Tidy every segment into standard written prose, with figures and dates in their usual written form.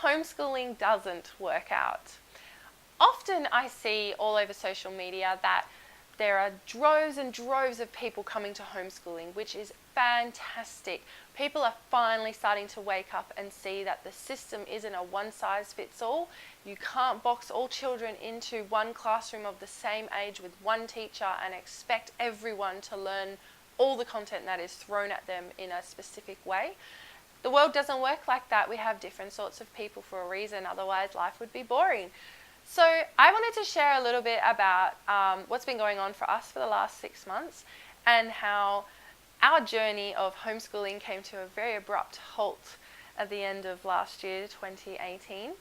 homeschooling doesn't work out? Often I see all over social media that there are droves and droves of people coming to homeschooling, which is fantastic. People are finally starting to wake up and see that the system isn't a one-size-fits-all. You can't box all children into one classroom of the same age with one teacher and expect everyone to learn all the content that is thrown at them in a specific way. The world doesn't work like that. We have different sorts of people for a reason, otherwise life would be boring. So I wanted to share a little bit about what's been going on for us for the last 6 months and how our journey of homeschooling came to a very abrupt halt at the end of last year, 2018.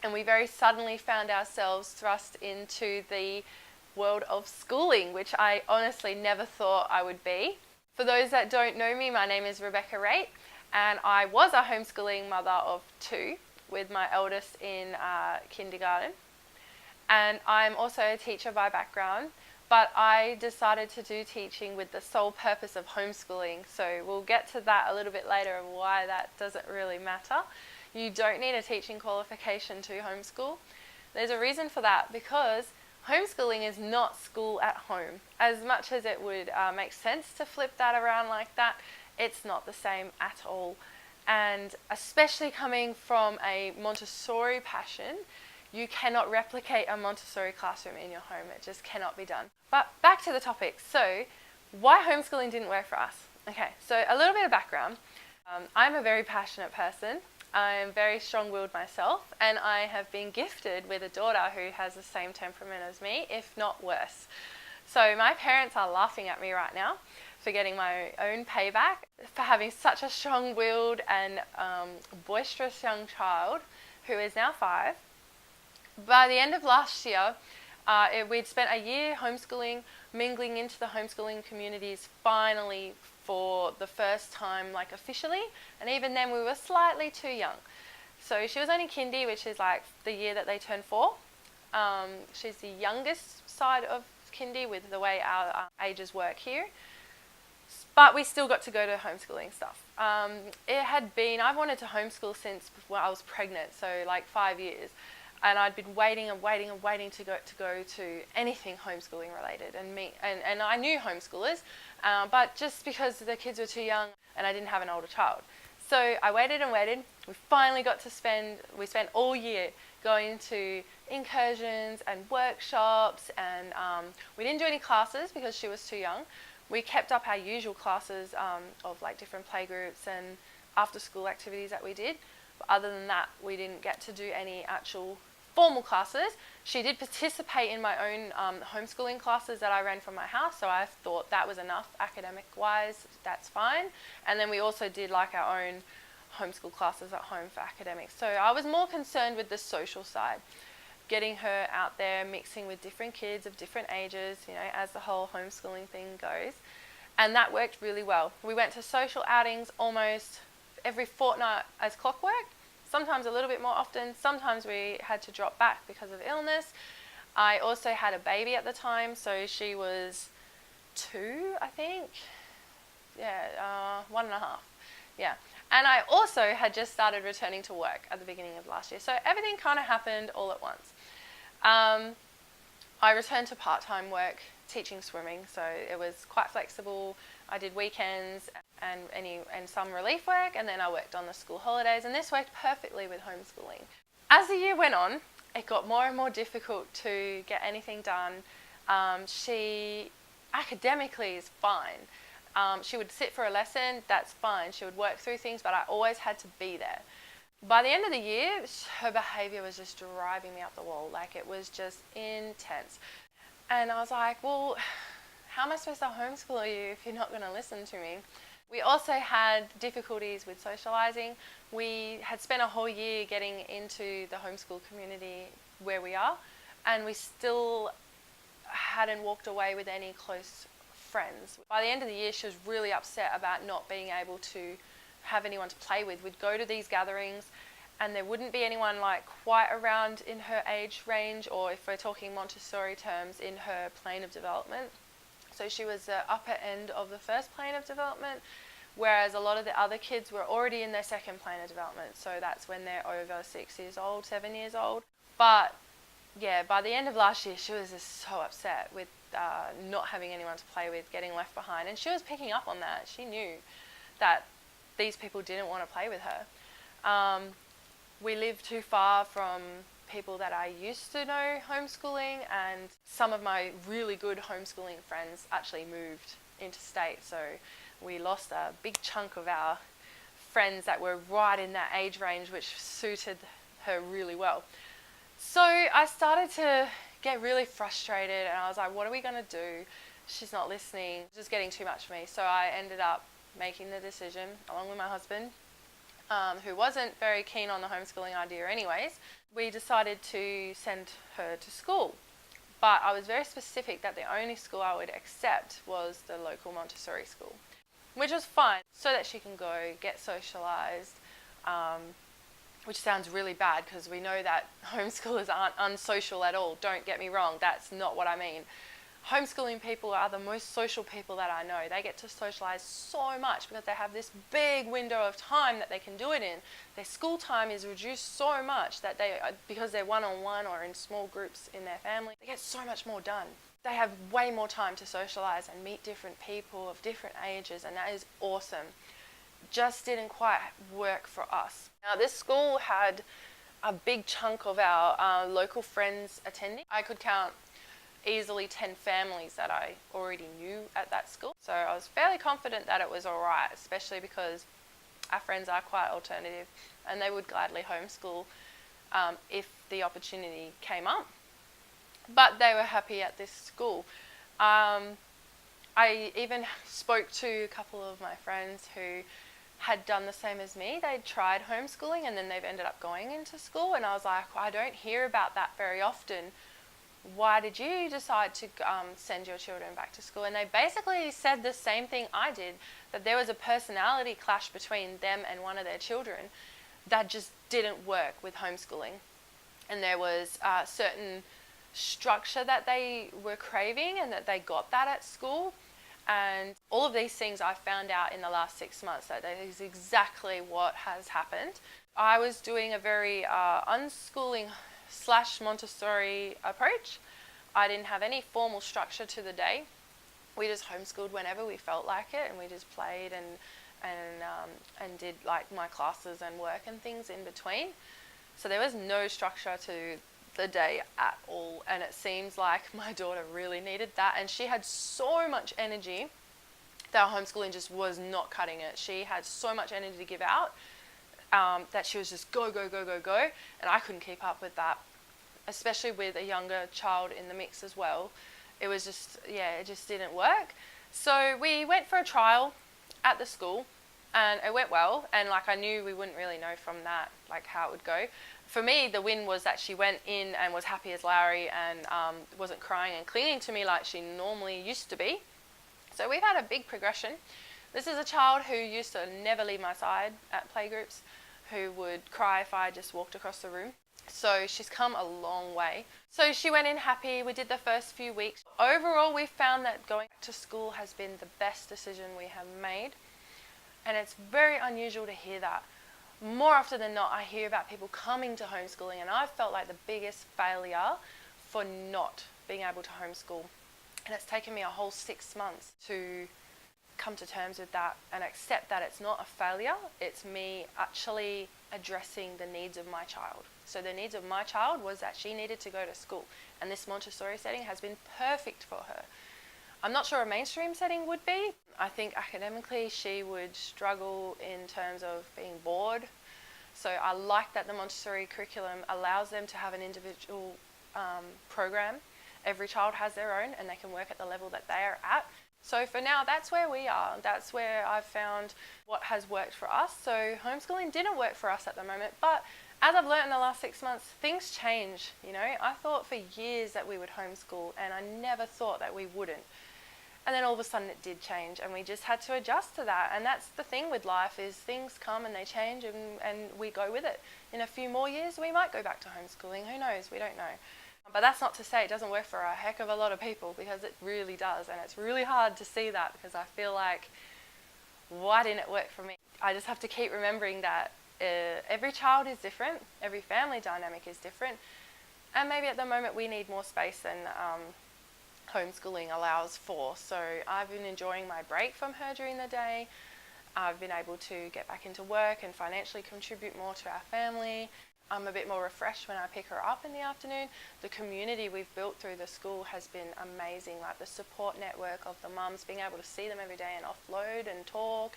And we very suddenly found ourselves thrust into the world of schooling, which I honestly never thought I would be. For those that don't know me, my name is Rebecca Raitt, and I was a homeschooling mother of 2 with my eldest in kindergarten. And I'm also a teacher by background, but I decided to do teaching with the sole purpose of homeschooling. So we'll get to that a little bit later of why that doesn't really matter. You don't need a teaching qualification to homeschool. There's a reason for that, because homeschooling is not school at home. As much as it would make sense to flip that around like that, it's not the same at all. And especially coming from a Montessori passion, you cannot replicate a Montessori classroom in your home. It just cannot be done. But back to the topic. So, why homeschooling didn't work for us? Okay, so a little bit of background. I'm a very passionate person. I'm very strong-willed myself, and I have been gifted with a daughter who has the same temperament as me, if not worse. So my parents are laughing at me right now for getting my own payback for having such a strong-willed and boisterous young child who is now 5. By the end of last year, we'd spent a year homeschooling, mingling into the homeschooling communities finally for the first time, like officially, and even then we were slightly too young. So she was only kindy, which is like the year that they turn 4. She's the youngest side of kindy with the way our ages work here. But we still got to go to homeschooling stuff. It had been, I've wanted to homeschool since before I was pregnant, so like 5 years. And I'd been waiting to go to anything homeschooling related and I knew homeschoolers, but just because the kids were too young and I didn't have an older child. So I waited and waited. We finally got to we spent all year going to incursions and workshops, and we didn't do any classes because she was too young. We kept up our usual classes of like different playgroups and after school activities that we did. But other than that, we didn't get to do any actual formal classes. She did participate in my own homeschooling classes that I ran from my house, so I thought that was enough academic-wise, that's fine. And then we also did like our own homeschool classes at home for academics. So I was more concerned with the social side, getting her out there, mixing with different kids of different ages, you know, as the whole homeschooling thing goes. And that worked really well. We went to social outings almost every fortnight as clockwork, sometimes a little bit more often. Sometimes we had to drop back because of illness. I also had a baby at the time, so she was 2, I think. Yeah, 1.5. Yeah. And I also had just started returning to work at the beginning of last year. So everything kind of happened all at once. I returned to part-time work teaching swimming, so it was quite flexible. I did weekends and some relief work, and then I worked on the school holidays, and this worked perfectly with homeschooling. As the year went on, it got more and more difficult to get anything done. She academically is fine. She would sit for a lesson, that's fine. She would work through things, but I always had to be there. By the end of the year, her behaviour was just driving me up the wall. Like, it was just intense. And I was like, well, how am I supposed to homeschool you if you're not going to listen to me? We also had difficulties with socialising. We had spent a whole year getting into the homeschool community where we are, and we still hadn't walked away with any close friends. By the end of the year, she was really upset about not being able to have anyone to play with. We'd go to these gatherings and there wouldn't be anyone like quite around in her age range, or if we're talking Montessori terms, in her plane of development. So she was the upper end of the first plane of development, whereas a lot of the other kids were already in their second plan of development. So that's when they're over 6 years old, 7 years old. But yeah, by the end of last year, she was just so upset with not having anyone to play with, getting left behind. And she was picking up on that. She knew that these people didn't want to play with her. We live too far from people that I used to know homeschooling, and some of my really good homeschooling friends actually moved interstate. So we lost a big chunk of our friends that were right in that age range, which suited her really well. So I started to get really frustrated, and I was like, what are we going to do? She's not listening. It's just getting too much for me. So I ended up making the decision, along with my husband, who wasn't very keen on the homeschooling idea anyways. We decided to send her to school. But I was very specific that the only school I would accept was the local Montessori school, which was fine, so that she can go get socialised, which sounds really bad because we know that homeschoolers aren't unsocial at all. Don't get me wrong, that's not what I mean. Homeschooling people are the most social people that I know. They get to socialise so much because they have this big window of time that they can do it in. Their school time is reduced so much that because they're one-on-one or in small groups in their family, they get so much more done. They have way more time to socialise and meet different people of different ages, and that is awesome. Just didn't quite work for us. Now, this school had a big chunk of our local friends attending. I could count easily 10 families that I already knew at that school. So I was fairly confident that it was all right, especially because our friends are quite alternative and they would gladly homeschool if the opportunity came up. But they were happy at this school. I even spoke to a couple of my friends who had done the same as me. They'd tried homeschooling and then they've ended up going into school, and I was like, I don't hear about that very often. Why did you decide to send your children back to school? And they basically said the same thing I did, that there was a personality clash between them and one of their children that just didn't work with homeschooling. And there was a certain structure that they were craving and that they got that at school. And all of these things I found out in the last 6 months, that is exactly what has happened. I was doing a very unschooling / Montessori approach. I didn't have any formal structure to the day. We just homeschooled whenever we felt like it, and we just played and did like my classes and work and things in between. So there was no structure to the day at all, and it seems like my daughter really needed that, and she had so much energy that homeschooling just was not cutting it. She had so much energy to give out that she was just go, and I couldn't keep up with that, especially with a younger child in the mix as well. It was just, it just didn't work. So we went for a trial at the school, and it went well, and like I knew we wouldn't really know from that like how it would go. For me, the win was that she went in and was happy as Larry and wasn't crying and clinging to me like she normally used to be. So we've had a big progression. This is a child who used to never leave my side at playgroups, who would cry if I just walked across the room. So she's come a long way. So she went in happy. We did the first few weeks. Overall, we found that going back to school has been the best decision we have made. And it's very unusual to hear that. More often than not, I hear about people coming to homeschooling, and I've felt like the biggest failure for not being able to homeschool. And it's taken me a whole 6 months to come to terms with that and accept that it's not a failure, it's me actually addressing the needs of my child. So the needs of my child was that she needed to go to school, and this Montessori setting has been perfect for her. I'm not sure a mainstream setting would be. I think academically she would struggle in terms of being bored. So I like that the Montessori curriculum allows them to have an individual program. Every child has their own, and they can work at the level that they are at. So for now, that's where we are. That's where I've found what has worked for us. So homeschooling didn't work for us at the moment, but as I've learned in the last 6 months, things change. You know, I thought for years that we would homeschool, and I never thought that we wouldn't. And then all of a sudden it did change, and we just had to adjust to that. And that's the thing with life, is things come and they change, and we go with it. In a few more years, we might go back to homeschooling. Who knows? We don't know. But that's not to say it doesn't work for a heck of a lot of people, because it really does. And it's really hard to see that, because I feel like why didn't it work for me? I just have to keep remembering that every child is different, every family dynamic is different, and maybe at the moment we need more space than homeschooling allows for. So I've been enjoying my break from her during the day. I've been able to get back into work and financially contribute more to our family. I'm a bit more refreshed when I pick her up in the afternoon. The community we've built through the school has been amazing, like the support network of the mums, being able to see them every day and offload and talk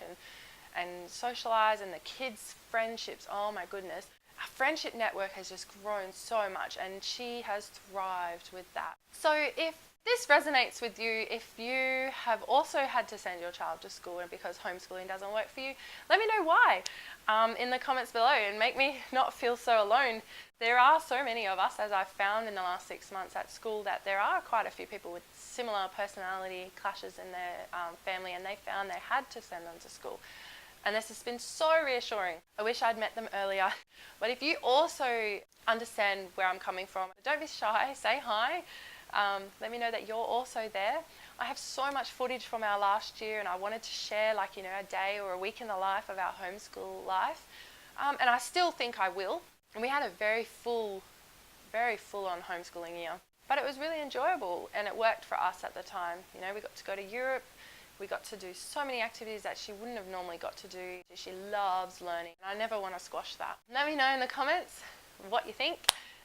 and socialise, and the kids' friendships, oh my goodness. Our friendship network has just grown so much, and she has thrived with that. So if this resonates with you, if you have also had to send your child to school and because homeschooling doesn't work for you, let me know why in the comments below and make me not feel so alone. There are so many of us, as I've found in the last 6 months at school, that there are quite a few people with similar personality clashes in their family, and they found they had to send them to school. And this has been so reassuring. I wish I'd met them earlier. But if you also understand where I'm coming from, don't be shy, say hi. Let me know that you're also there. I have so much footage from our last year, and I wanted to share a day or a week in the life of our homeschool life. And I still think I will. And we had a very full on homeschooling year. But it was really enjoyable, and it worked for us at the time. We got to go to Europe. We got to do so many activities that she wouldn't have normally got to do. She loves learning, and I never want to squash that. Let me know in the comments what you think.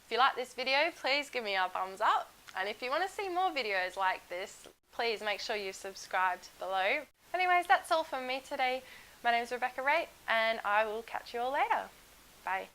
If you like this video, please give me a thumbs up. And if you want to see more videos like this, please make sure you subscribed below. Anyways, that's all from me today. My name is Rebecca Raitt, and I will catch you all later. Bye.